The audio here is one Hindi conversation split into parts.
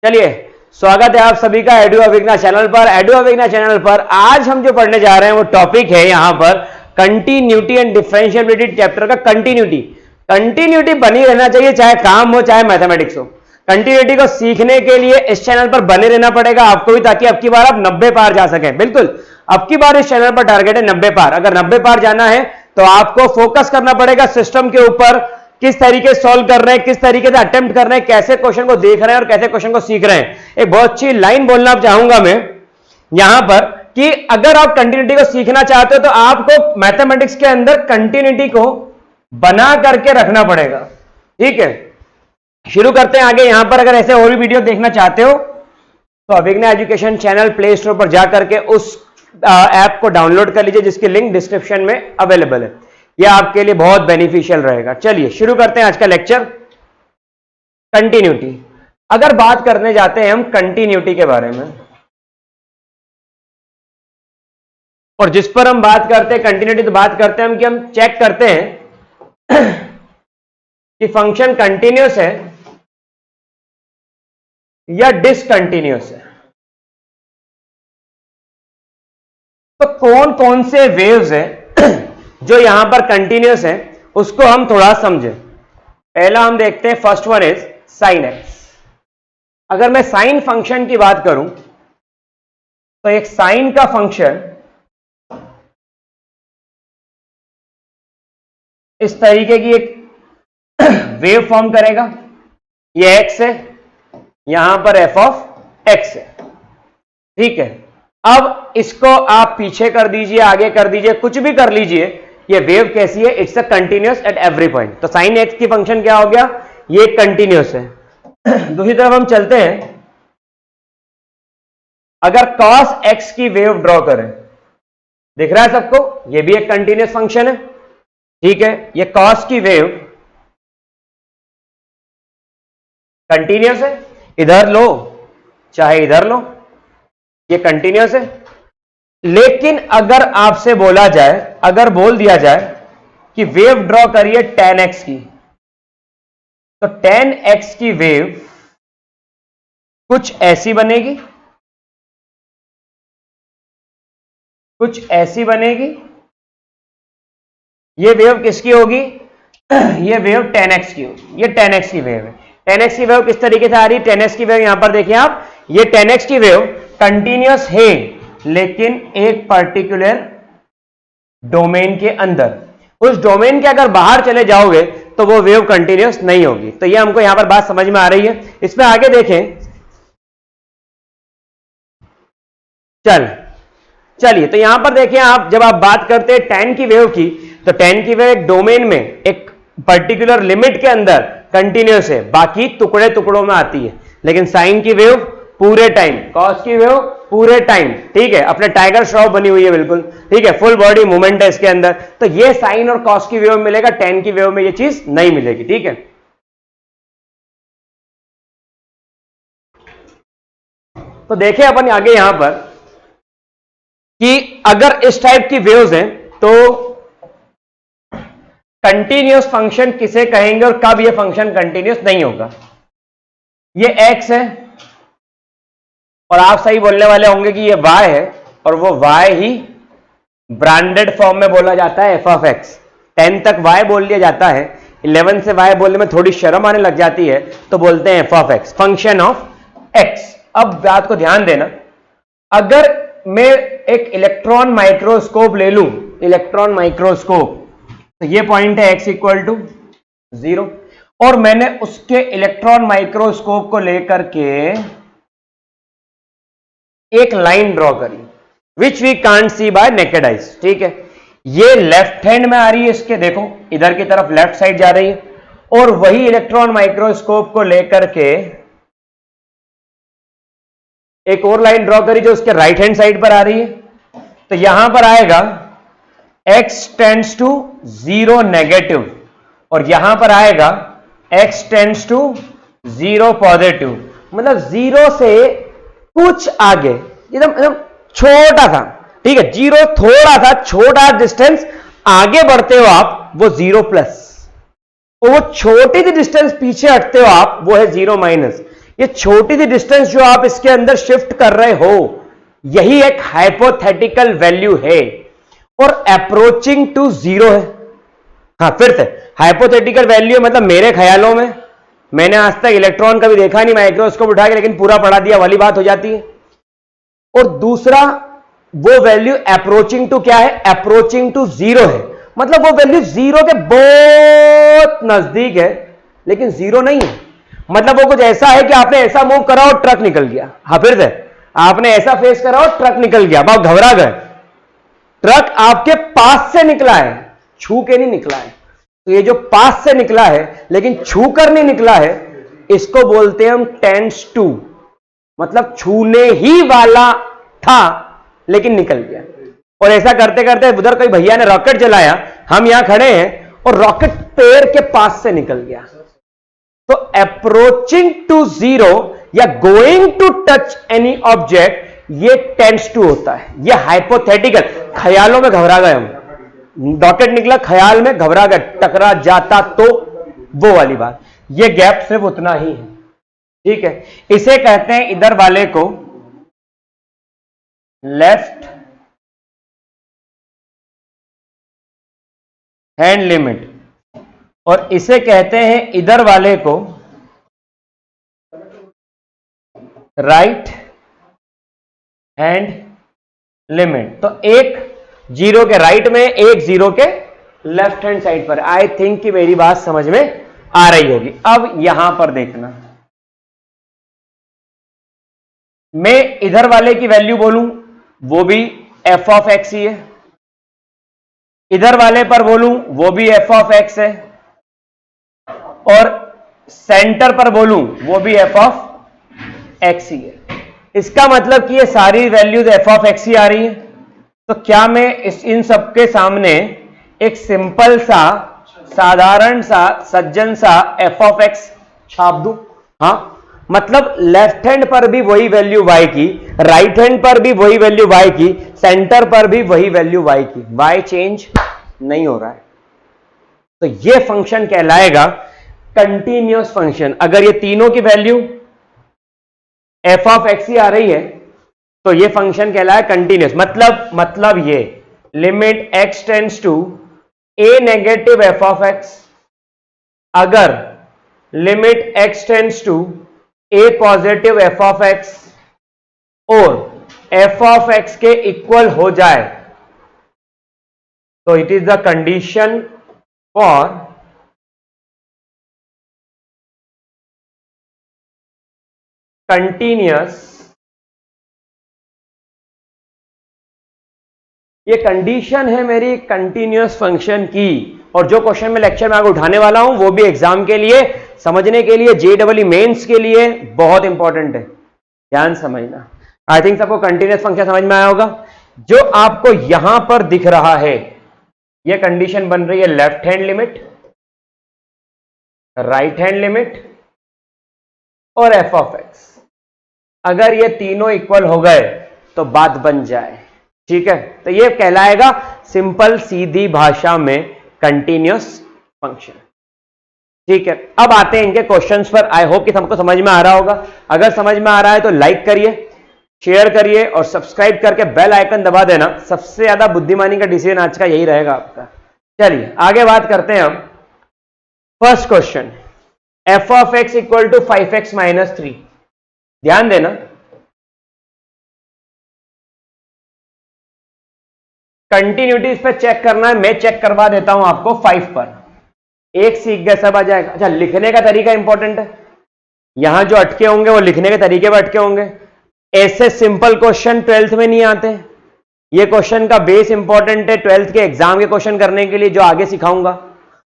चलिए, स्वागत है आप सभी का एडू अविग्ना चैनल पर। एडू अविग्ना चैनल पर आज हम जो पढ़ने जा रहे हैं वो टॉपिक है यहां पर कंटिन्यूटी एंड डिफरेंशिएबिलिटी चैप्टर का कंटिन्यूटी। कंटिन्यूटी बनी रहना चाहिए, चाहे काम हो चाहे मैथमेटिक्स हो। कंटिन्यूटी को सीखने के लिए इस चैनल पर बने रहना पड़ेगा आपको भी, ताकि अब की बार आप 90 पार जा सकें। बिल्कुल, अब की बार इस चैनल पर टारगेट है 90 पार। अगर 90 पार जाना है तो आपको फोकस करना पड़ेगा सिस्टम के ऊपर, किस तरीके से सॉल्व कर रहे हैं, किस तरीके से अटेम्प्ट कर रहे हैं, कैसे क्वेश्चन को देख रहे हैं और कैसे क्वेश्चन को सीख रहे हैं। एक बहुत अच्छी लाइन बोलना चाहूंगा मैं यहां पर कि अगर आप कंटिन्यूटी को सीखना चाहते हो तो आपको मैथमेटिक्स के अंदर कंटिन्यूटी को बना करके रखना पड़ेगा। ठीक है, शुरू करते हैं आगे। यहां पर अगर ऐसे और भी वीडियो देखना चाहते हो तो अविग्ना एजुकेशन चैनल प्ले स्टोर पर जाकर के उस ऐप को डाउनलोड कर लीजिए, जिसकी लिंक डिस्क्रिप्शन में अवेलेबल है। यह आपके लिए बहुत बेनिफिशियल रहेगा। चलिए शुरू करते हैं आज का लेक्चर। कंटिन्यूटी, अगर बात करने जाते हैं हम कंटिन्यूटी के बारे में, और जिस पर हम बात करते हैं कंटिन्यूटी, तो बात करते हैं हम कि हम चेक करते हैं कि फंक्शन कंटिन्यूअस है या डिसकंटिन्यूअस है। तो कौन कौन से वेव्स हैं जो यहां पर कंटिन्यूअस है, उसको हम थोड़ा समझें। पहला हम देखते हैं, first one is sine x. अगर मैं साइन फंक्शन की बात करूं तो एक साइन का फंक्शन इस तरीके की एक वेव फॉर्म करेगा। ये एक्स है, यहां पर एफ ऑफ एक्स है। ठीक है, अब इसको आप पीछे कर दीजिए, आगे कर दीजिए, कुछ भी कर लीजिए, ये वेव कैसी है? It's a continuous at every point. तो साइन एक्स की फंक्शन क्या हो गया? ये कंटिन्यूअस है। दूसरी तरफ हम चलते हैं, अगर कॉस एक्स की वेव ड्रॉ करें, दिख रहा है सबको? ये भी एक कंटिन्यूअस फंक्शन है। ठीक है, ये कॉस की वेव कंटिन्यूअस है, इधर लो चाहे इधर लो, ये कंटिन्यूअस है। लेकिन अगर आपसे बोला जाए, अगर बोल दिया जाए कि वेव ड्रॉ करिए tan x की, तो tan x की वेव कुछ ऐसी बनेगी, कुछ ऐसी बनेगी। ये वेव किसकी होगी? ये वेव tan x की होगी। ये tan x की वेव है। tan x की वेव किस तरीके से आ रही है? tan x की वेव यहां पर देखिए आप, ये tan x की वेव कंटिन्यूअस है, लेकिन एक पर्टिकुलर डोमेन के अंदर। उस डोमेन के अगर बाहर चले जाओगे तो वो वेव कंटिन्यूअस नहीं होगी। तो ये हमको यहां पर बात समझ में आ रही है। इसमें आगे देखें, चलिए तो यहां पर देखें आप, जब आप बात करते हैं tan की वेव की, तो tan की वेव एक डोमेन में, एक पर्टिकुलर लिमिट के अंदर कंटिन्यूअस है, बाकी टुकड़े टुकड़ों में आती है। लेकिन साइन की वेव पूरे टाइम, कॉस की वेव पूरे टाइम। ठीक है, अपने टाइगर श्रॉफ बनी हुई है बिल्कुल। ठीक है, फुल बॉडी मूवमेंट है इसके अंदर। तो ये साइन और कॉस की वेव मिलेगा, tan की वेव में ये चीज नहीं मिलेगी। ठीक है, तो देखें अपन आगे यहां पर कि अगर इस टाइप की वेव्स हैं तो कंटिन्यूअस फंक्शन किसे कहेंगे और कब ये फंक्शन कंटिन्यूअस नहीं होगा। ये x है और आप सही बोलने वाले होंगे कि ये y है, और वो y ही ब्रांडेड फॉर्म में बोला जाता है f ऑफ x। 10 तक y बोल लिया जाता है, 11 से y बोलने में थोड़ी शर्म आने लग जाती है, तो बोलते हैं f of x, function of x। अब बात को ध्यान देना, अगर मैं एक इलेक्ट्रॉन माइक्रोस्कोप ले लूं, इलेक्ट्रॉन माइक्रोस्कोप, तो ये पॉइंट है x इक्वल टू 0, और मैंने उसके इलेक्ट्रॉन माइक्रोस्कोप को लेकर के एक लाइन ड्रॉ करी, which we can't see by naked eyes. ठीक है, ये लेफ्ट हैंड में आ रही है इसके, देखो इधर की तरफ लेफ्ट साइड जा रही है, और वही इलेक्ट्रॉन माइक्रोस्कोप को लेकर के एक और लाइन ड्रॉ करी जो उसके राइट हैंड साइड पर आ रही है। तो यहां पर आएगा x टेंड्स टू 0 नेगेटिव, और यहां पर आएगा x टेंड्स टू 0 पॉजिटिव। मतलब 0 से कुछ आगे, एकदम छोटा था। ठीक है, 0 थोड़ा सा छोटा डिस्टेंस आगे बढ़ते हो आप, वो 0 प्लस, और वो छोटी सी डिस्टेंस पीछे हटते हो आप, वो है 0 माइनस। ये छोटी सी डिस्टेंस जो आप इसके अंदर शिफ्ट कर रहे हो, यही एक हाइपोथेटिकल वैल्यू है और अप्रोचिंग टू जीरो है। हाँ, फिर से हाइपोथेटिकल वैल्यू मतलब मेरे ख्यालों में, मैंने आज तक इलेक्ट्रॉन कभी देखा नहीं माइक्रोस्कोप उठा के, लेकिन पूरा पढ़ा दिया वाली बात हो जाती है। और दूसरा वो वैल्यू अप्रोचिंग टू क्या है, अप्रोचिंग टू जीरो है, मतलब वो वैल्यू जीरो के बहुत नजदीक है लेकिन जीरो नहीं है। मतलब वो कुछ ऐसा है कि आपने ऐसा मूव करा और ट्रक निकल गया। हाँ, फिर से आपने ऐसा फेस करा और ट्रक निकल गया, आप घबरा गए। ट्रक आपके पास से निकला है, छू के नहीं निकला है। तो ये जो पास से निकला है लेकिन छू कर नहीं निकला है, इसको बोलते हैं हम टेंड्स टू, मतलब छूने ही वाला था लेकिन निकल गया। और ऐसा करते करते उधर कोई भैया ने रॉकेट चलाया, हम यहां खड़े हैं और रॉकेट पेड़ के पास से निकल गया। तो अप्रोचिंग टू जीरो या going to touch any object, ये टेंड्स टू होता है। ये हाइपोथेटिकल, ख्यालों में घबरा गए हम, रॉकेट निकला ख्याल में घबरा गए, टकरा जाता तो वो वाली बात। ये गैप सिर्फ उतना ही है, ठीक है। इसे कहते हैं इधर वाले को लेफ्ट हैंड लिमिट और इसे कहते हैं इधर वाले को राइट हैंड लिमिट। तो एक जीरो के राइट में, एक जीरो के लेफ्ट हैंड साइड पर। आई थिंक कि मेरी बात समझ में आ रही होगी। अब यहां पर देखना, मैं इधर वाले की वैल्यू बोलूं वो भी एफ ऑफ एक्स ही है, इधर वाले पर बोलूं वो भी एफ ऑफ एक्स है, और सेंटर पर बोलूं वो भी एफ ऑफ एक्स ही है। इसका मतलब कि ये सारी वैल्यूज एफ ऑफ एक्स ही आ रही है। तो क्या मैं इन सबके सामने एक सिंपल सा, साधारण सा, सज्जन सा एफ ऑफ एक्स छाप दूं? हाँ, मतलब लेफ्ट हैंड पर भी वही वैल्यू y की, राइट हैंड पर भी वही वैल्यू y की, सेंटर पर भी वही वैल्यू y की, y चेंज नहीं हो रहा है। तो ये फंक्शन कहलाएगा कंटीन्यूअस फंक्शन। अगर ये तीनों की वैल्यू एफ ऑफ एक्स ही आ रही है तो ये फंक्शन कहलाए कंटीन्यूअस। मतलब ये limit x tends to a negative F of X, अगर limit x tends to a positive F of X और एफ ऑफ एक्स के इक्वल हो जाए तो it is the condition for continuous. ये कंडीशन है मेरी कंटीन्यूअस फंक्शन की। और जो क्वेश्चन मैं लेक्चर में आगे उठाने वाला हूं वो भी एग्जाम के लिए, समझने के लिए, जेईई मेंस के लिए बहुत इंपॉर्टेंट है, ध्यान समझना। आई थिंक सबको कंटीन्यूअस फंक्शन समझ में आया होगा। जो आपको यहां पर दिख रहा है ये कंडीशन बन रही है left hand limit, right hand limit और एफ ऑफ एक्स। अगर ये तीनों इक्वल हो गए तो बात बन जाए, ठीक है। तो ये कहलाएगा सिंपल सीधी भाषा में कंटीन्यूअस फंक्शन, ठीक है। अब आते हैं इनके क्वेश्चंस पर। आई होप कि सबको समझ में आ रहा होगा। अगर समझ में आ रहा है तो लाइक करिए, शेयर करिए और सब्सक्राइब करके बेल आइकन दबा देना। सबसे ज्यादा बुद्धिमानी का डिसीजन आज का यही रहेगा आपका। चलिए आगे बात करते हैं हम। First question, f of x equal to 5x minus 3। ध्यान देना, कंटिन्यूटी इस पे चेक करना है। मैं चेक करवा देता हूं आपको 5 पर। एक सीख गए, सब आ जाएगा। अच्छा, लिखने का तरीका इंपॉर्टेंट है। यहां जो अटके होंगे वो लिखने के तरीके पर अटके होंगे। ऐसे सिंपल क्वेश्चन 12th में नहीं आते। ये क्वेश्चन का बेस इंपॉर्टेंट है 12th के एग्जाम के क्वेश्चन करने के लिए जो आगे सिखाऊंगा,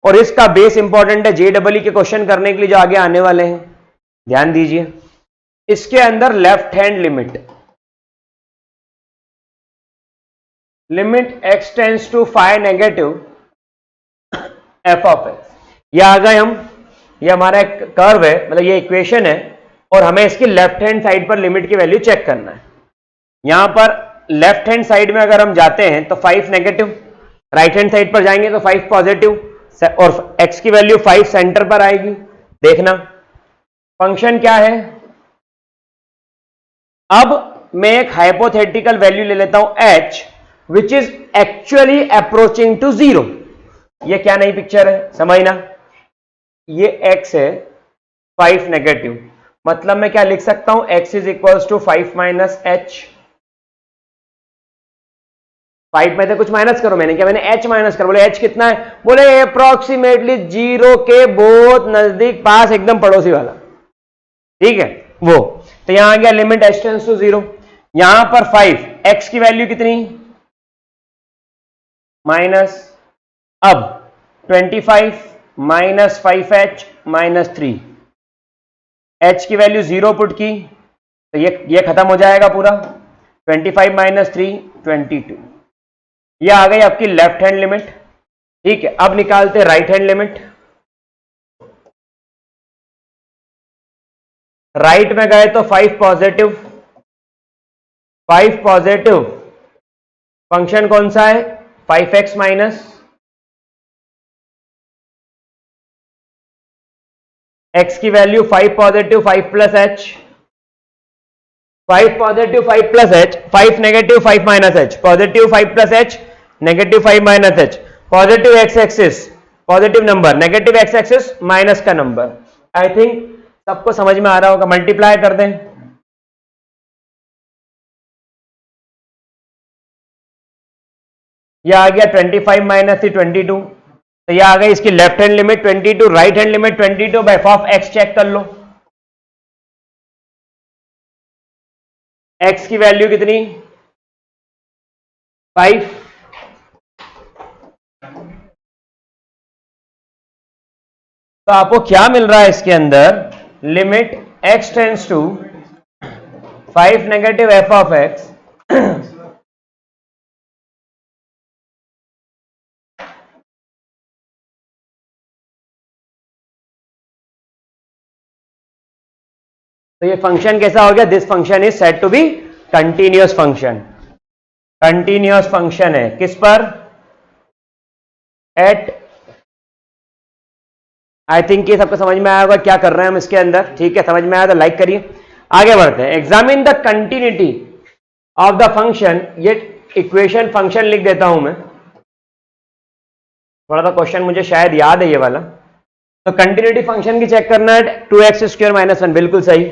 और इसका बेस इंपॉर्टेंट है जेईई के क्वेश्चन करने के लिए जो आगे आने वाले हैं। ध्यान दीजिए, इसके अंदर left hand limit x tends to 5 negative F of x. ये आ गए हम, ये हमारा एक कर्व है, मतलब ये इक्वेशन है, और हमें इसकी लेफ्ट हैंड साइड पर लिमिट की वैल्यू चेक करना है। यहां पर लेफ्ट हैंड साइड में अगर हम जाते हैं तो 5 नेगेटिव, राइट हैंड साइड पर जाएंगे तो 5 पॉजिटिव, और x की वैल्यू 5 सेंटर पर आएगी। देखना फंक्शन क्या है, अब मैं एक हाइपोथेटिकल वैल्यू ले लेता हूं h which is actually approaching to 0। ये क्या नई पिक्चर है, समझना। ये x है 5 नेगेटिव, मतलब मैं क्या लिख सकता हूं, x is equals to 5 minus h। 5 में से कुछ माइनस करो, मैंने क्या, मैंने h माइनस करो। बोले h कितना है, बोले अप्रोक्सीमेटली 0 के बहुत नजदीक, पास, एकदम पड़ोसी वाला, ठीक है वो। तो यहां आ गया लिमिट h टेंड्स टू 0। यहां पर 5, x की वैल्यू कितनी, माइनस, अब 25 माइनस 5h माइनस 3, h की वैल्यू 0 पुट की तो ये खत्म हो जाएगा पूरा। 25 माइनस 3 22, ये आ गई आपकी लेफ्ट हैंड लिमिट, ठीक है। अब निकालते राइट हैंड लिमिट। राइट में गए तो 5 पॉजिटिव, 5 पॉजिटिव, फंक्शन कौन सा है, 5x माइनस x की value 5 positive 5 plus h, 5 positive 5 plus h, 5 negative 5 minus h, positive 5 plus h, negative 5 minus h, positive x axis positive number, negative x axis minus का नंबर। आई थिंक सबको समझ में आ रहा होगा। मल्टीप्लाई कर दें, यह आ गया 25 माइनस 22, तो यह आ गई इसकी left hand limit 22, right hand limit 22 by f of x check कर लो। x की वैल्यू कितनी, 5, तो आपको क्या मिल रहा है इसके अंदर, limit x tends to 5 negative F of x तो ये फंक्शन कैसा हो गया, this function is said to be continuous function. Continuous function है किस पर, एट, आई थिंक ये सबको समझ में आया होगा क्या कर रहे हैं हम इसके अंदर, ठीक है। समझ में आया तो लाइक करिए। आगे बढ़ते हैं। Examine the continuity of the function, ये इक्वेशन फंक्शन लिख देता हूं मैं, थोड़ा सा क्वेश्चन मुझे शायद याद है ये वाला। तो कंटिन्यूटी फंक्शन की चेक करना है, 2x स्क्वायर माइनस 1, बिल्कुल सही।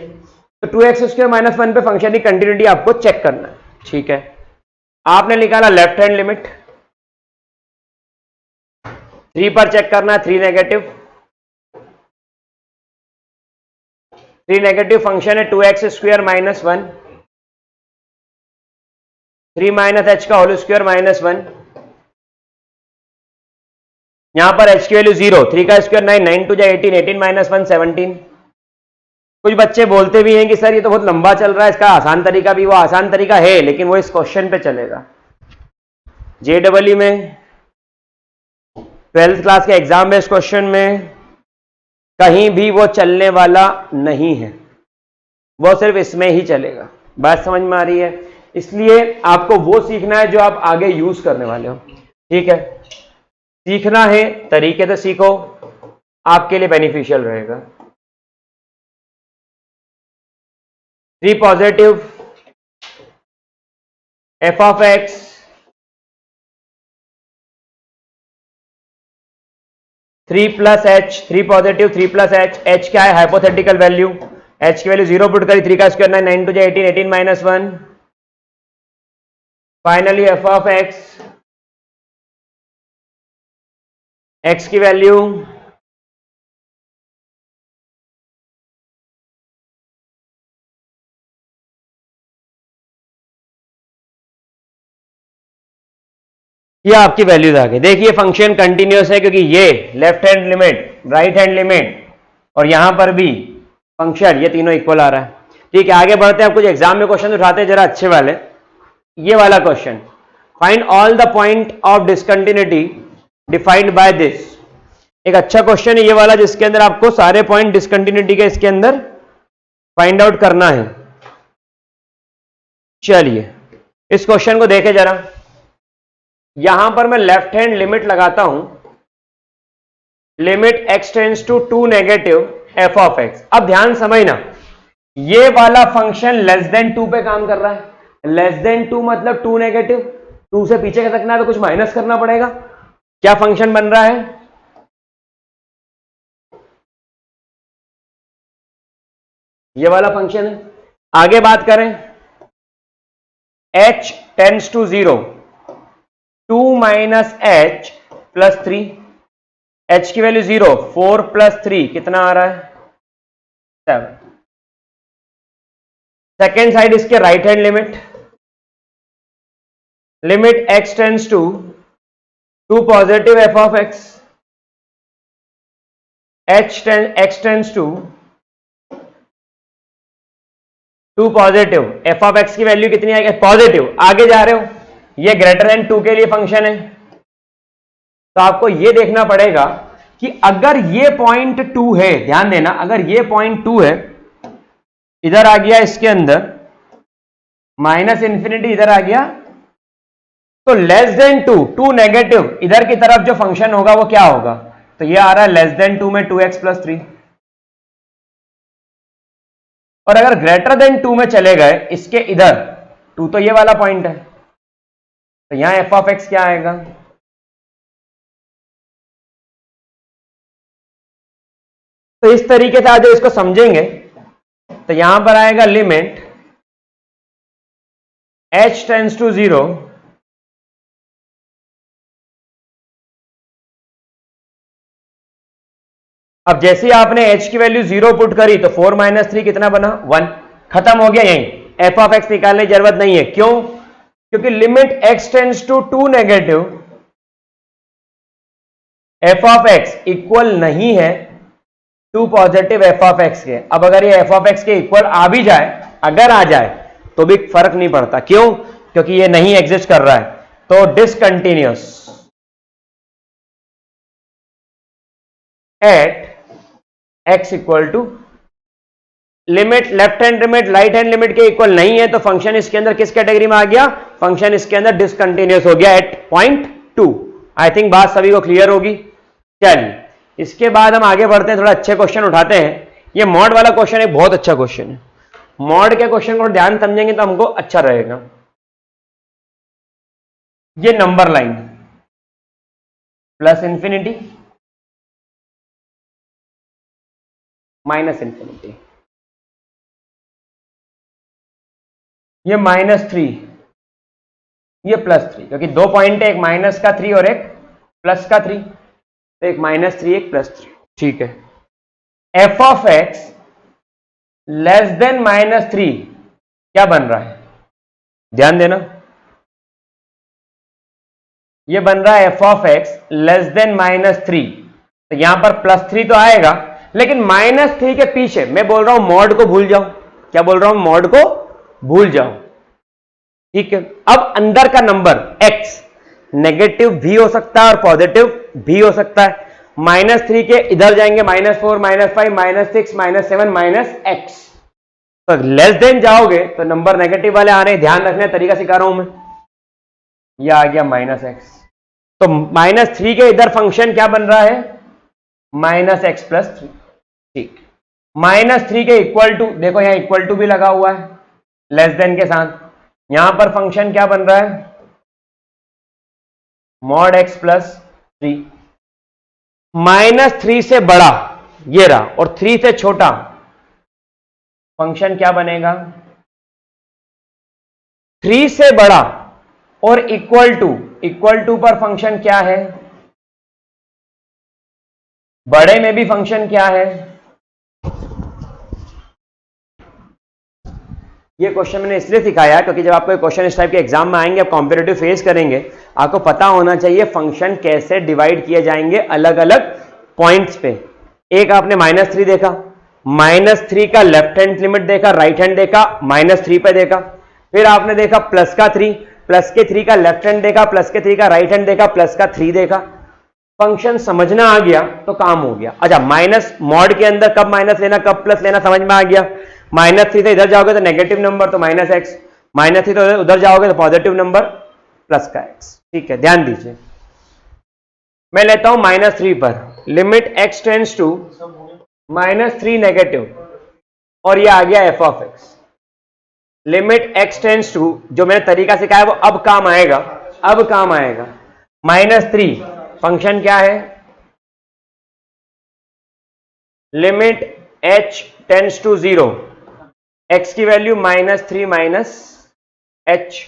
तो 2x स्क्वायर माइनस 1 पे फंक्शन की कंटिन्यूटी आपको चेक करना है, ठीक है। आपने निकाला लेफ्ट हैंड लिमिट, 3 पर चेक करना है, 3 नेगेटिव, 3 नेगेटिव फंक्शन है 2x square minus 1, 3 minus h का होल स्क्वायर माइनस 1, यहां पर h की वैल्यू 0, 3 का स्क्वायर 9, 9 टू जा 18, 18 माइनस 1 17। कुछ बच्चे बोलते भी हैं कि सर ये तो बहुत लंबा चल रहा है, इसका आसान तरीका भी, वो आसान तरीका है लेकिन वो इस क्वेश्चन पे चलेगा। JEE में 12th क्लास के एग्जाम बेस्ड क्वेश्चन में कहीं भी वो चलने वाला नहीं है, वो सिर्फ इसमें ही चलेगा। बात समझ में आ रही है? इसलिए आपको वो सीखना है जो आप आगे यूज करने वाले हो, ठीक है। सीखना है, तरीके से सीखो, आपके लिए बेनिफिशियल रहेगा। 3 positive F of x, 3 plus H, 3 positive 3 plus H, H क्या है हाइपोथेटिकल वैल्यू, एच की वैल्यू 0 पुट करी, 3 का स्क्वायर 9, 9 टू जा 18, 18 minus 1, finally F of x, x की वैल्यू ये आपकी वैल्यूज आ गई। देखिए फंक्शन कंटिन्यूअस है क्योंकि ये left hand limit, right hand limit और यहां पर भी फंक्शन, ये तीनों इक्वल आ रहा है, ठीक है। आगे बढ़ते हैं, कुछ एग्जाम में क्वेश्चन उठाते हैं जरा अच्छे वाले। ये वाला question, find all the point of discontinuity defined by this. एक अच्छा क्वेश्चन है ये वाला, जिसके अंदर आपको सारे पॉइंट डिसकंटिन्यूटी के इसके अंदर फाइंड आउट करना है। चलिए इस क्वेश्चन को देखें जरा। यहां पर मैं लेफ्ट हैंड लिमिट लगाता हूं, limit x tends to 2 negative F of x. अब ध्यान समझना, ये वाला फंक्शन लेस देन 2 पे काम कर रहा है। लेस देन 2 मतलब 2 नेगेटिव, 2 से पीछे रखना है तो कुछ माइनस करना पड़ेगा। क्या फंक्शन बन रहा है? ये वाला फंक्शन है। आगे बात करें, h tends to 0, 2 minus h plus 3, h की वैल्यू 0, 4 प्लस 3 कितना आ रहा है? 7। सेकेंड साइड इसके right hand limit x tends to positive f of x, x tends to positive f of x की वैल्यू कितनी आएगी? पॉजिटिव। आगे जा रहे हो, ये ग्रेटर देन 2 के लिए फंक्शन है, तो आपको ये देखना पड़ेगा कि अगर ये पॉइंट 2 है, ध्यान देना, अगर ये पॉइंट 2 है, इधर आ गया इसके अंदर माइनस इंफिनिटी, इधर आ गया, तो लेस देन 2, 2 नेगेटिव, इधर की तरफ जो फंक्शन होगा वो क्या होगा? तो ये आ रहा है लेस देन 2 में 2x प्लस 3। और अगर ग्रेटर देन 2 में चले गए, इसके इधर 2 तो ये वाला पॉइंट है, तो यहां f ऑफ x क्या आएगा? तो इस तरीके से आज इसको समझेंगे, तो यहां पर आएगा लिमिट h टेंड्स टू 0, अब जैसे ही आपने h की वैल्यू 0 पुट करी तो 4 माइनस 3 कितना बना? 1। खत्म हो गया यहीं, f ऑफ x निकालने की जरूरत नहीं है। क्यों? क्योंकि limit x tends to 2 negative, f of x equal नहीं है to positive f of x के। अब अगर ये f ऑफ x के इक्वल आ भी जाए, अगर आ जाए तो भी फर्क नहीं पड़ता। क्यों? क्योंकि ये नहीं एग्जिस्ट कर रहा है, तो discontinuous at x equal to limit left hand limit right hand limit के इक्वल नहीं है, तो फंक्शन इसके अंदर किस कैटेगरी में आ गया? फंक्शन इसके अंदर डिसकंटिन्यूअस हो गया एट पॉइंट 2। आई थिंक बात सभी को क्लियर होगी। चलिए, इसके बाद हम आगे बढ़ते हैं, थोड़ा अच्छे क्वेश्चन उठाते हैं। ये मॉड वाला क्वेश्चन एक बहुत अच्छा क्वेश्चन है। मॉड के क्वेश्चन को ध्यान समझेंगे तो हमको अच्छा रहेगा। ये number line plus infinity minus infinity, ये -3, ये +3, क्योंकि 2 पॉइंट है, एक माइनस का 3 और एक प्लस का 3, तो एक -3 एक +3। ठीक है, f of x less than -3 क्या बन रहा है? ध्यान देना, ये बन रहा है f of x less than -3, तो यहां पर +3 तो आएगा, लेकिन -3 के पीछे मैं बोल रहा हूं मॉड को भूल जाओ। क्या बोल रहा हूं? मॉड को भूल जाओ। ठीक है, अब अंदर का नंबर x नेगेटिव भी हो सकता है और पॉजिटिव भी हो सकता है। -3 के इधर जाएंगे -4, -5, -6, -7, -x, तो लेस देन जाओगे तो नंबर नेगेटिव वाले आ रहे हैं। ध्यान रखने तरीका सिखा रहा हूं मैं। यह आ गया -x, तो -3 के इधर फंक्शन क्या बन रहा है? -x plus 3। ठीक, -3 के इक्वल टू, देखो यहां इक्वल टू भी लगा हुआ है लेस देन के साथ, यहां पर फंक्शन क्या बन रहा है? Mod x plus 3। -3 से बड़ा ये रहा और 3 से छोटा फंक्शन क्या बनेगा? 3 से बड़ा और इक्वल टू पर फंक्शन क्या है? बड़े में भी फंक्शन क्या है? ये क्वेश्चन मैंने इसलिए सिखाया क्योंकि जब आपको क्वेश्चन इस टाइप के एग्जाम में आएंगे, आप कॉम्पिटिटिव फेस करेंगे, आपको पता होना चाहिए फंक्शन कैसे डिवाइड किए जाएंगे अलग अलग पॉइंट्स पे। एक आपने -3 देखा, -3 का लेफ्ट हैंड लिमिट देखा, राइट हैंड देखा, -3 पे देखा। फिर आपने देखा प्लस का 3, प्लस के 3 का लेफ्ट हैंड देखा, प्लस के 3 का राइट हैंड देखा, प्लस का 3 देखा। फंक्शन समझना आ गया तो काम हो गया। अच्छा, माइनस मॉड के अंदर कब माइनस लेना कब प्लस लेना समझ में आ गया। -3 से इधर जाओगे तो नेगेटिव नंबर तो -x, -3 तो उधर जाओगे तो पॉजिटिव नंबर प्लस का x। ठीक है, ध्यान दीजिए, मैं लेता हूं -3 पर limit x tends to -3 negative, और ये आ गया f of x. Limit x tends to, जो मैंने तरीका सिखाया वो अब काम आएगा, अब काम आएगा। -3 फंक्शन क्या है, limit h tends to 0, x की वैल्यू -3 माइनस h,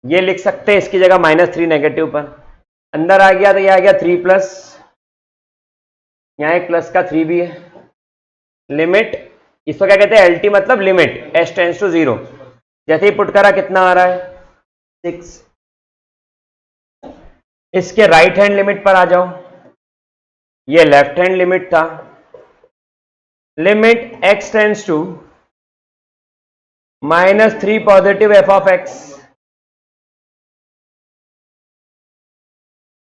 ये लिख सकते हैं इसकी जगह -3 नेगेटिव पर, अंदर आ गया तो ये आ गया 3 प्लस, यहां एक प्लस का 3 भी है। लिमिट, इसको क्या कहते हैं, एलटी मतलब लिमिट h टेंड्स टू 0, जैसे ही पुट करा कितना आ रहा है 6। इसके राइट हैंड लिमिट पर आ जाओ, ये लेफ्ट हैंड लिमिट था, limit x tends to -3 positive F of x.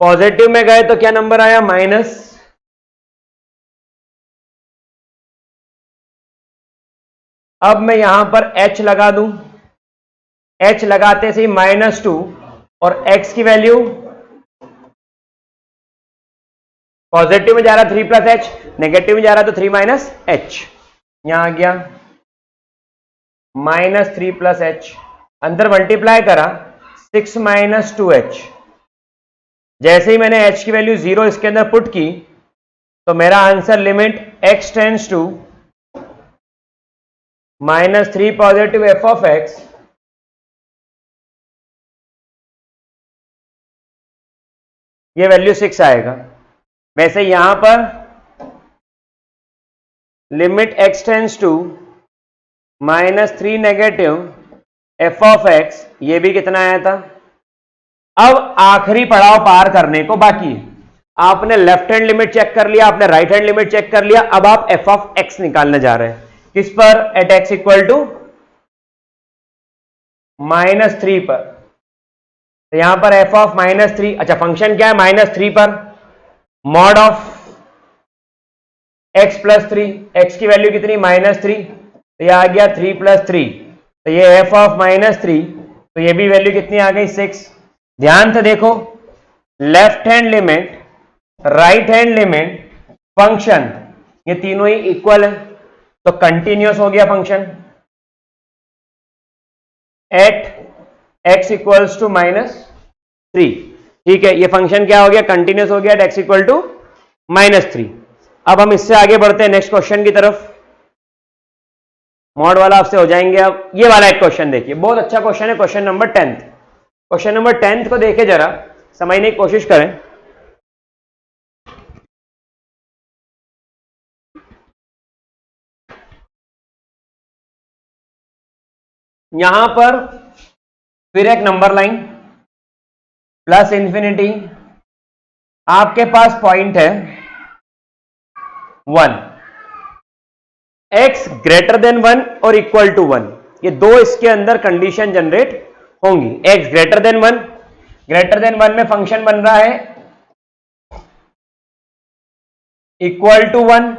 Positive में गए तो क्या नंबर आया, माइनस। अब मैं यहां पर h लगा दूं, h लगाते से -2 और x की वैल्यू पॉजिटिव में जा रहा 3 प्लस h, नेगेटिव में जा रहा तो 3 माइनस h, यहां आ गया -3 प्लस h, अंदर मल्टीप्लाई करा 6 माइनस 2h। जैसे ही मैंने h की वैल्यू 0 इसके अंदर पुट की तो मेरा answer limit x tends to -3 positive F of x ये वैल्यू 6 आएगा। वैसे यहां पर limit x tends to -3 negative F of x, ये भी कितना आया था। अब आखिरी पड़ाव पार करने को बाकी है। आपने लेफ्ट हैंड लिमिट चेक कर लिया, आपने राइट हैंड लिमिट चेक कर लिया, अब आप एफ ऑफ एक्स निकालने जा रहे हैं। किस पर, एट एक्स इक्वल टू -3 पर। तो यहां पर एफ ऑफ -3, अच्छा फंक्शन क्या है, -3 पर mod of x plus 3, x की वैल्यू कितनी -3, तो यह आ गया 3 प्लस 3, तो ये एफ ऑफ -3, तो ये भी वैल्यू कितनी आ गई 6। ध्यान से देखो, left hand limit, right hand limit, function, ये तीनों ही इक्वल है, तो कंटिन्यूअस हो गया function. At x equals to -3, ठीक है, ये फंक्शन क्या हो गया, कंटिन्यूअस हो गया एट x इक्वल टू -3। अब हम इससे आगे बढ़ते हैं नेक्स्ट क्वेश्चन की तरफ। मॉड वाला आपसे हो जाएंगे। अब ये वाला एक क्वेश्चन देखिए, बहुत अच्छा क्वेश्चन है, क्वेश्चन नंबर 10। क्वेश्चन नंबर 10 को देखे जरा, समझने की कोशिश करें। यहां पर फिर एक नंबर लाइन प्लस इंफिनिटी, आपके पास पॉइंट है 1, x ग्रेटर देन 1 और इक्वल टू 1, ये दो इसके अंदर कंडीशन जनरेट होंगी। x greater than 1, greater then 1 में फंक्शन बन रहा है इक्वल टू 1,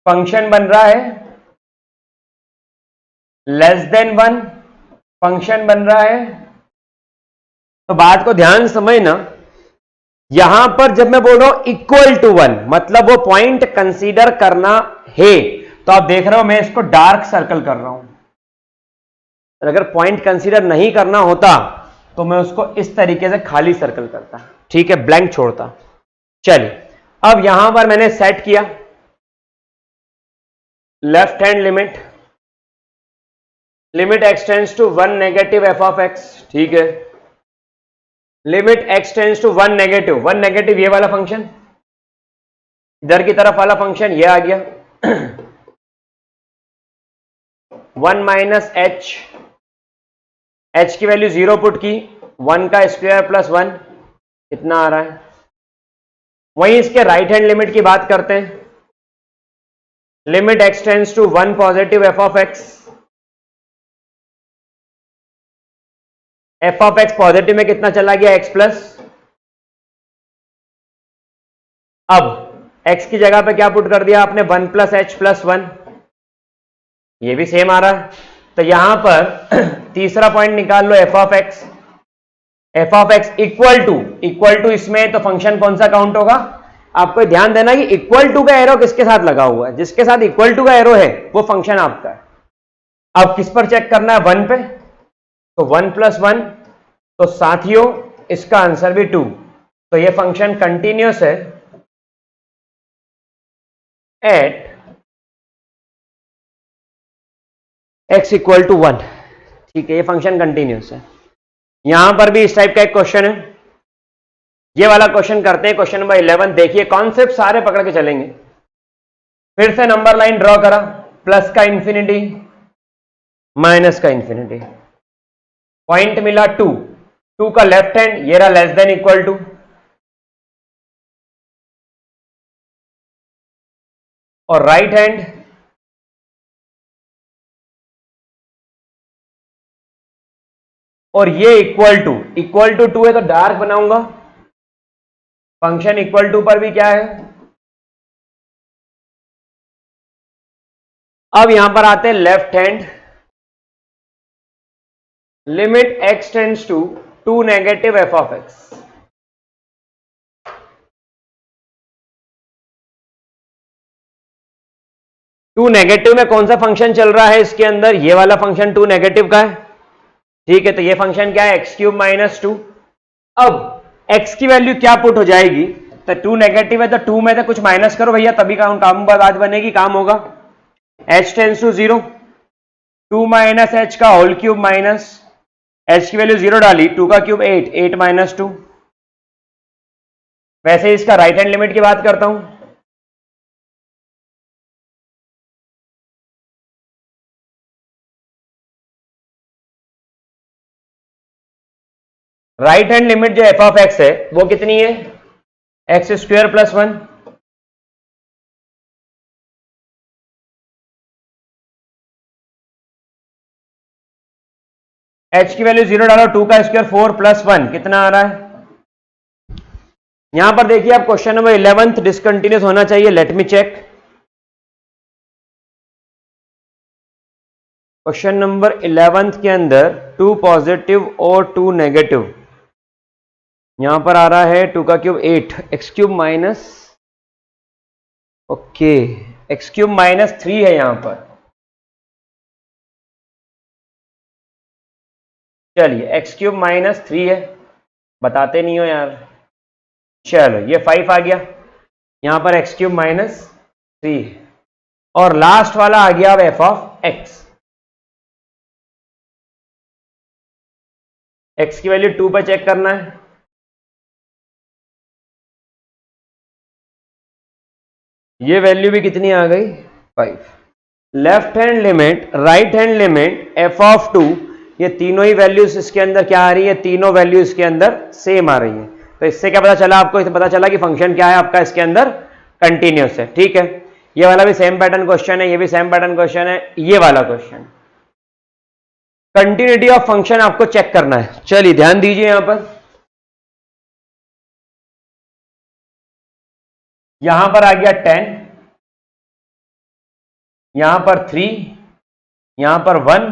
फंक्शन बन रहा है लेस देन 1, फंक्शन बन रहा है। तो बात को ध्यान समझना, यहां पर जब मैं बोल रहा हूं इक्वल टू 1, मतलब वो पॉइंट कंसीडर करना है। तो आप देख रहे हो मैं इसको डार्क सर्कल कर रहा हूं, अगर पॉइंट कंसीडर नहीं करना होता तो मैं उसको इस तरीके से खाली सर्कल करता, ठीक है, ब्लैंक छोड़ता। चलिए, अब यहां पर मैंने सेट किया left hand limit, limit x tends to 1 negative F of x, ठीक है, limit x tends to 1 negative ये वाला फंक्शन, इधर की तरफ वाला फंक्शन ये आ गया 1 माइनस h, h की वैल्यू 0 पुट की, 1 का स्क्वायर प्लस 1 कितना आ रहा है। वहीं इसके राइट हैंड लिमिट की बात करते हैं, limit x tends to 1 positive F of x, f of x positive में कितना चला गया x प्लस, अब x की जगह पे क्या पुट कर दिया आपने 1 प्लस एच प्लस 1, ये भी सेम आ रहा है। तो यहां पर तीसरा पॉइंट निकाल लो F of x equal to इसमें तो फंक्शन कौन सा काउंट होगा, आपको ध्यान देना कि इक्वल टू का एरो किसके साथ लगा हुआ है, जिसके साथ इक्वल टू का एरो है वो फंक्शन आपका है। अब किस पर चेक करना है, 1 पे, तो 1 + 1, तो साथियों इसका आंसर भी 2। तो ये फंक्शन कंटिन्यूअस है एट x = 1। ठीक है, ये फंक्शन कंटिन्यूअस है। यहां पर भी इस टाइप का एक क्वेश्चन है, ये वाला क्वेश्चन करते हैं, क्वेश्चन नंबर 11। देखिए कॉन्सेप्ट सारे पकड़ के चलेंगे। फिर से नंबर लाइन ड्रॉ करा, प्लस का इंफिनिटी, माइनस का इंफिनिटी, पॉइंट मिला 2, 2 का लेफ्ट हैंड ये रहा लेस देन इक्वल टू, और राइट हैंड और ये इक्वल टू 2 है तो डार्क बनाऊंगा। फंक्शन इक्वल टू पर भी क्या है, अब यहां पर आते हैं left hand, limit x tends to 2 negative f(x). Two negative में कौन सा फंक्शन चल रहा है इसके अंदर, ये वाला फंक्शन 2 नेगेटिव का है। ठीक है, तो ये फंक्शन क्या है, x³ - 2। अब x की वैल्यू क्या पुट हो जाएगी, तो 2 नेगेटिव है तो 2 में से कुछ माइनस करो भैया, तभी काम बात बनेगी, काम होगा। h टेंड्स टू 0, 2 - h का होल क्यूब माइनस h की वैल्यू 0 डाली, 2 का क्यूब 8, 8 - 2। वैसे ही इसका राइट हैंड लिमिट की बात करता हूं, राइट हैंड लिमिट जो f(x) है वो कितनी है, x² + 1। h की वैल्यू 0 डालो, 2 का स्क्वायर 4 + 1 कितना आ रहा है। यहां पर देखिए आप क्वेश्चन नंबर 11 डिसकंटिन्यूस होना चाहिए, let me check. Question number 11 के अंदर 2 पॉजिटिव और 2 नेगेटिव, यहां पर आ रहा है 2 का cube 8, x³ minus, okay, x³ - 3 है यहां पर। चलिए x³ - 3 है, बताते नहीं हो यार। चलो ये 5 आ गया, यहां पर x³ - 3 और लास्ट वाला आ गया अब f(x). x की वैल्यू 2 पर चेक करना है, ये वैल्यू भी कितनी आ गई, 5। Left hand limit, right hand limit, f(2), ये तीनों ही वैल्यूज इसके अंदर क्या आ रही है, तीनों वैल्यू इसके अंदर सेम आ रही है। तो इससे क्या पता चला आपको, इससे पता चला कि फंक्शन क्या है आपका इसके अंदर, कंटिन्यूअस है। ठीक है, ये वाला भी सेम पैटर्न क्वेश्चन है, ये भी सेम पैटर्न क्वेश्चन है, ये वाला क्वेश्चन कंटिन्यूटी ऑफ फंक्शन आपको चेक करना है। चलिए ध्यान दीजिए, यहां पर यहां पर आ गया 10, यहां पर 3, यहां पर 1,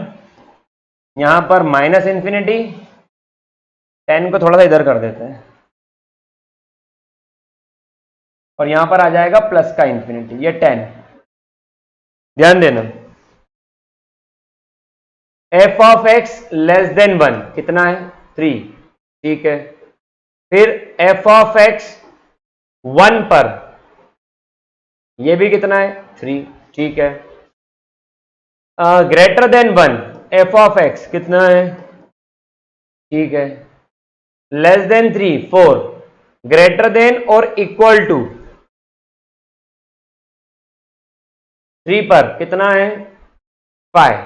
यहां पर -∞, 10 को थोड़ा सा इधर कर देते हैं, और यहां पर आ जाएगा प्लस का इंफिनिटी, ये 10। ध्यान देना, f(x) < 1 कितना है, 3। ठीक है, फिर f(x) 1 पर, ये भी कितना है, 3। ठीक है, ग्रेटर देन 1 f(x) कितना है, ठीक है, लेस देन 3 4, ग्रेटर देन और इक्वल टू 3 पर कितना है, 5,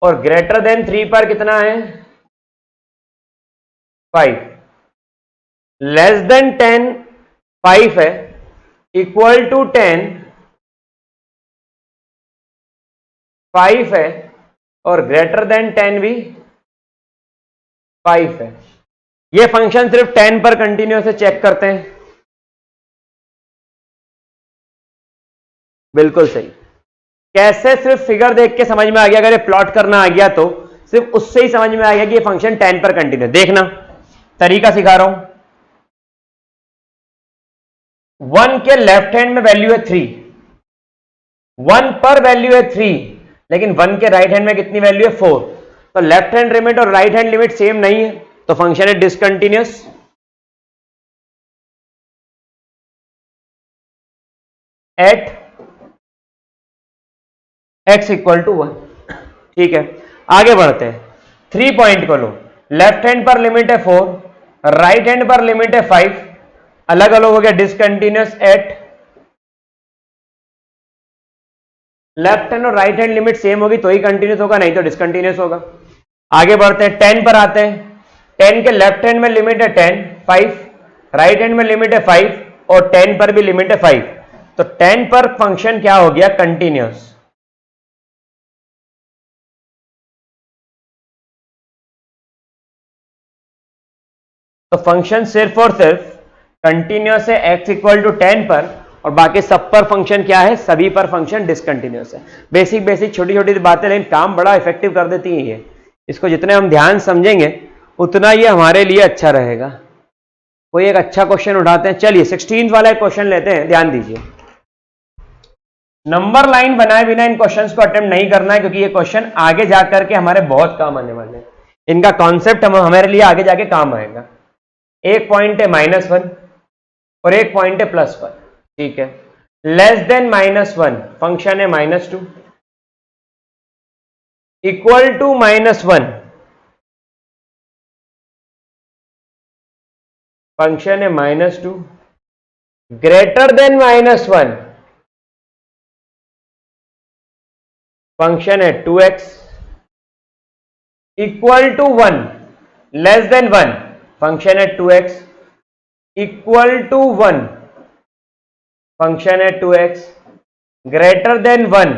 और ग्रेटर देन 3 पर कितना है, 5, लेस देन 10 5 है, इक्वल टू 10 5 है, और ग्रेटर देन 10 भी 5 है। ये फंक्शन सिर्फ 10 पर कंटिन्यूअस है, चेक करते हैं। बिल्कुल सही, कैसे, सिर्फ फिगर देख के समझ में आ गया, अगर ये प्लॉट करना आ गया तो सिर्फ उससे ही समझ में आ गया कि ये फंक्शन 10 पर कंटिन्यू। देखना तरीका सिखा रहा हूं, 1 के लेफ्ट हैंड में वैल्यू है 3, 1 पर वैल्यू है 3, लेकिन 1 के राइट हैंड में कितनी वैल्यू है 4। तो लेफ्ट हैंड लिमिट और राइट हैंड लिमिट सेम नहीं है, तो फंक्शन है discontinuous. At x equal to 1। ठीक है, आगे बढ़ते हैं। 3 पॉइंट को लो, लेफ्ट हैंड पर लिमिट है 4, राइट हैंड पर लिमिट है 5, अलग अलग हो गया, डिसकंटिन्यूअस एट। लेफ्ट हैंड और राइट हैंड लिमिट सेम होगी तो ही कंटिन्यूस होगा, नहीं तो डिसकंटिन्यूअस होगा। आगे बढ़ते हैं, 10 पर आते हैं। 10 के लेफ्ट हैंड में लिमिट है 10, 5, राइट हैंड में लिमिट है 5 और 10 पर भी लिमिट है 5, तो 10 पर फंक्शन क्या हो गया, कंटिन्यूअस। तो फंक्शन सिर्फ और सिर्फ कंटिन्यूअस है x इक्वल टू 10 पर, और बाकी सब पर फंक्शन क्या है, सभी पर फंक्शन डिसकंटिन्यूअस है। बेसिक बेसिक छोटी छोटी बातें, लेकिन काम बड़ा इफेक्टिव कर देती हैं ये। इसको जितने हम ध्यान समझेंगे उतना ये हमारे लिए अच्छा रहेगा। कोई एक अच्छा क्वेश्चन उठाते हैं, चलिए 16 वाला एक क्वेश्चन लेते हैं, ध्यान दीजिए। नंबर लाइन बनाए बिना इन क्वेश्चंस को अटेम्प्ट नहीं करना है, क्योंकि ये क्वेश्चन आगे जाकर के हमारे बहुत काम आने वाले हैं। इनका कॉन्सेप्ट हमारे लिए आगे जाके काम आएगा। एक पॉइंट है -1 और एक पॉइंट है +1, ठीक है। लेस देन -1 फंक्शन है -2, इक्वल टू -1 फंक्शन है -2, ग्रेटर देन -1 फंक्शन है 2x, equal to 1 less than 1 function है 2x, इक्वल टू 1 फंक्शन है 2x, ग्रेटर देन 1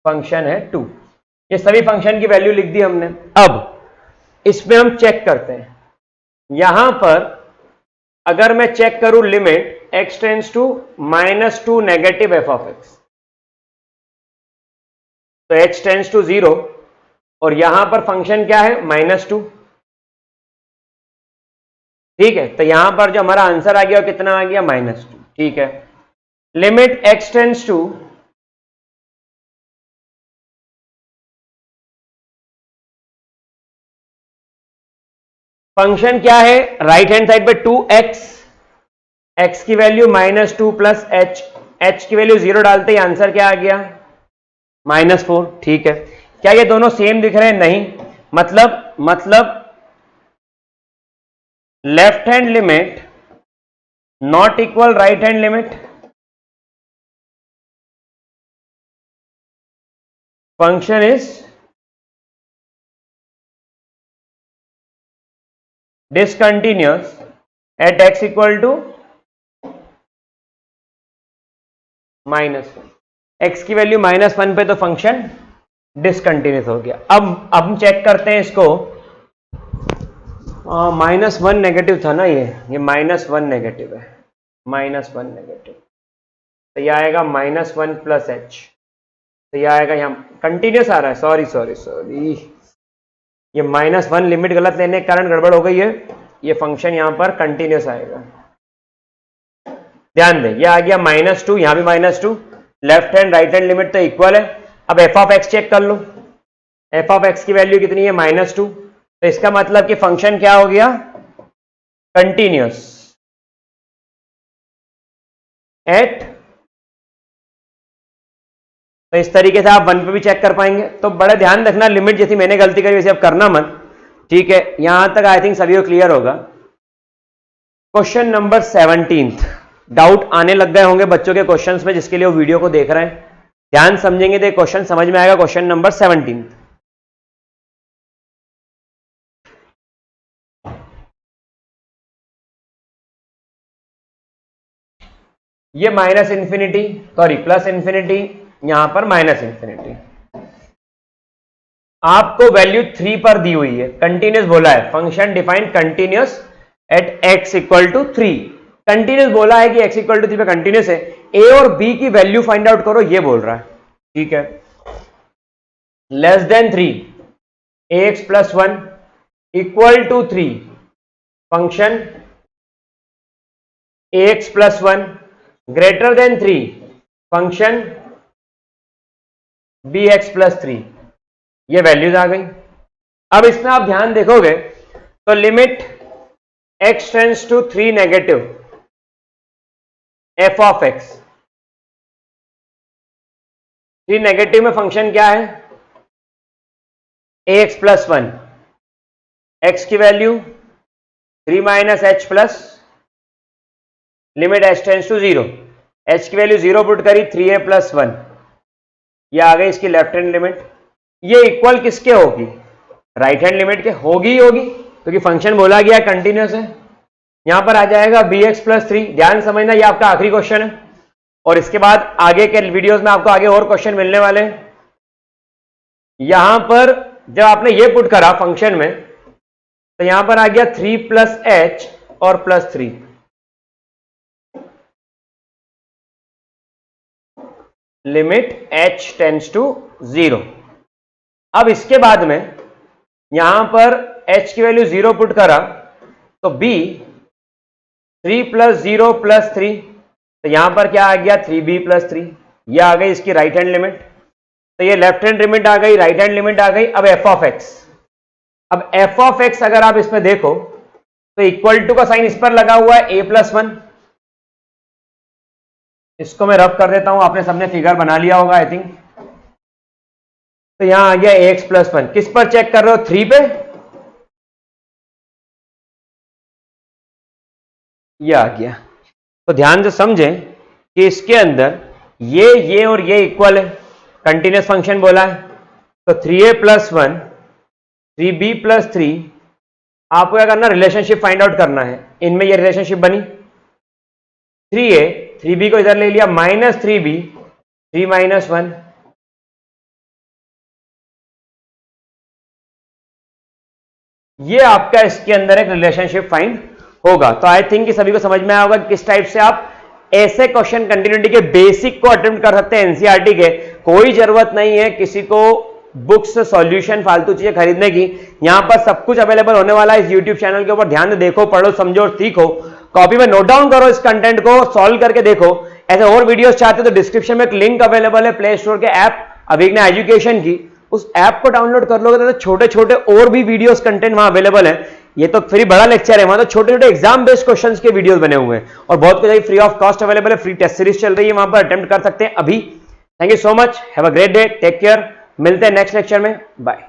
फंक्शन है 2। ये सभी फंक्शन की वैल्यू लिख दी हमने। अब इसमें हम चेक करते हैं, यहां पर अगर मैं चेक करूं limit x tends to -2 negative f of x, तो h टेंड्स टू 0 और यहां पर फंक्शन क्या है, -2, ठीक है। तो यहां पर जो हमारा आंसर आ गया कितना आ गया, -2, ठीक है। Limit x tends to function क्या है, राइट हैंड साइड पे 2x, x की वैल्यू -2 प्लस h की वैल्यू 0 डालते ही आंसर क्या आ गया, -4, ठीक है। क्या ये दोनों सेम दिख रहे हैं, नहीं, मतलब left hand limit not equal right hand limit, function is discontinuous at x equal to -1, x की वैल्यू -1 पे तो फंक्शन डिसकंटिन्यूअस हो गया। अब हम चेक करते हैं इसको, -1 नेगेटिव था ना, ये -1 नेगेटिव है, -1 नेगेटिव, तो यह आएगा -1 प्लस h, तो यह आएगा, यहाँ कंटिन्यूस आ रहा है, सॉरी, ये -1 लिमिट गलत लेने के कारण गड़बड़ हो गई है, ये फंक्शन यहां पर कंटिन्यूस आएगा। ध्यान दें, ये आ गया -2, यहां भी -2, left hand right hand limit तो इक्वल है। अब f ऑफ x चेक कर लो, f ऑफ x की वैल्यू कितनी है, -2, तो इसका मतलब कि फंक्शन क्या हो गया, कंटिन्यूअस एट, तो इस तरीके से आप 1 पे भी चेक कर पाएंगे। तो बड़े ध्यान रखना, लिमिट जैसी मैंने गलती करी वैसे अब करना मत, ठीक है। यहां तक आई थिंक सभी को क्लियर होगा। क्वेश्चन नंबर 17, डाउट आने लग गए होंगे बच्चों के क्वेश्चंस में, जिसके लिए वो वीडियो को देख रहे हैं, ध्यान समझेंगे तो क्वेश्चन समझ में आएगा। क्वेश्चन नंबर 17, ये -∞, सॉरी +∞, यहां पर -∞, आपको वैल्यू 3 पर दी हुई है, कंटिन्यूस बोला है, function define continuous at x equal to 3, continuous बोला है कि x इक्वल टू 3 पे कंटिन्यूस है। a और b की वैल्यू फाइंड आउट करो, ये बोल रहा है, ठीक है। Less than 3 ax plus 1 equal to 3 function ax plus 1 greater than 3 function bx plus 3, ये वैल्यूज आ गई। अब इसमें आप ध्यान देखोगे तो limit x tends to 3 negative f of x, 3 negative में फंक्शन क्या है ax प्लस 1, x की value 3 minus h plus limit h tends to 0, h की वैल्यू 0 पुट करी 3a प्लस 1, ये आ गई इसकी लेफ्ट हैंड लिमिट। ये इक्वल किसके होगी, राइट हैंड लिमिट के होगी क्योंकि फंक्शन बोला गया कंटिन्यूअस है। यहां पर आ जाएगा bx प्लस 3, ध्यान समझना ये आपका आखिरी क्वेश्चन है और इसके बाद आगे के वीडियोस में आपको आगे और क्वेश्चन मिलने वाले हैं। यहां पर जब आपने ये पुट करा फंक्शन में तो यहां पर आ गया 3 प्लस एच और plus 3, limit h tends to 0। अब इसके बाद में यहां पर h की वैल्यू 0 पुट करा तो b 3 प्लस 0 प्लस 3, तो यहां पर क्या आ गया 3b प्लस 3, ये आ गई इसकी राइट हैंड लिमिट। तो ये लेफ्ट हैंड लिमिट आ गई, राइट हैंड लिमिट आ गई। अब f ऑफ x, अब f ऑफ x अगर आप इसमें देखो तो इक्वल टू का साइन इस पर लगा हुआ है a प्लस 1, इसको मैं रफ कर देता हूं, आपने सबने फिगर बना लिया होगा आई थिंक। तो यहां आ गया ax प्लस 1, किस पर चेक कर रहे हो 3 पे, ये आ गया। तो ध्यान से समझें कि इसके अंदर ये और ये इक्वल है, कंटिन्यूअस फंक्शन बोला है। तो 3a प्लस 1 3b प्लस 3, आपको क्या करना, रिलेशनशिप फाइंड आउट करना है। इनमें ये रिलेशनशिप बनी, 3a 3b को इधर ले लिया, माइनस 3b 3 माइनस 1, ये आपका इसके अंदर एक रिलेशनशिप फाइंड होगा। तो आई थिंक कि सभी को समझ में आया होगा किस टाइप से आप ऐसे क्वेश्चन कंटिन्यूटी के बेसिक को अटेम्प्ट कर सकते हैं एनसीईआरटी के। कोई जरूरत नहीं है किसी को बुक्स सॉल्यूशन फालतू चीजें खरीदने की, यहां पर सब कुछ अवेलेबल होने वाला है इस यूट्यूब चैनल के ऊपर। ध्यान से देखो, पढ़ो, समझो और सीखो, कॉपी में नोट डाउन करो, इस कंटेंट को सॉल्व करके देखो। ऐसे और वीडियोस चाहते हो तो डिस्क्रिप्शन में एक लिंक अवेलेबल है प्ले स्टोर के ऐप अभिज्ञा एजुकेशन की, उस ऐप को डाउनलोड कर लोगे तो छोटे छोटे और भी वीडियोस कंटेंट वहां अवेलेबल है। ये तो फ्री बड़ा लेक्चर है, वहां तो छोटे छोटे एग्जाम बेस्ड क्वेश्चंस के वीडियोस बने हुए हैं और बहुत कुछ फ्री ऑफ कॉस्ट अवेलेबल है। फ्री टेस्ट सीरीज चल रही है, वहां पर अटेम्प्ट कर सकते हैं अभी। Thank you so much, have a great day, take care, मिलते हैं नेक्स्ट लेक्चर में, बाय।